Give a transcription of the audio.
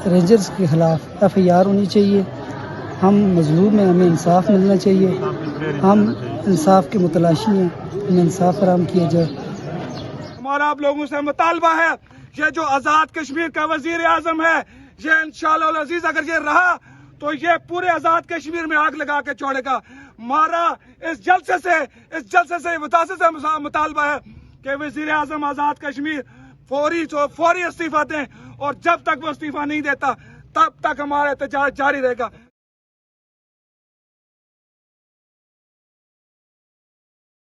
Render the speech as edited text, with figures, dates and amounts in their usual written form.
Rangers के खिलाफ FIR होनी चाहिए। हम मजलूम हैं, हमें इंसाफ मिलना चाहिए। हम इंसाफ के मुतलाशी हैं, हमें इंसाफ फराहम किया जाए। हमारा आप लोगों से मुतालबा है, ये जो आज़ाद कश्मीर का वजीर आजम है, ये इंशाअल्लाह अजीज अगर ये रहा तो ये पूरे आज़ाद कश्मीर में आग लगा के छोड़ेगा। हमारा इस जलसे से मुतासिर से मुतालबा है कि वजीर आजम आज़ाद कश्मीर फौरी इस्तीफा दें, और जब तक वो इस्तीफा नहीं देता तब तक हमारा एहतजाज जारी रहेगा।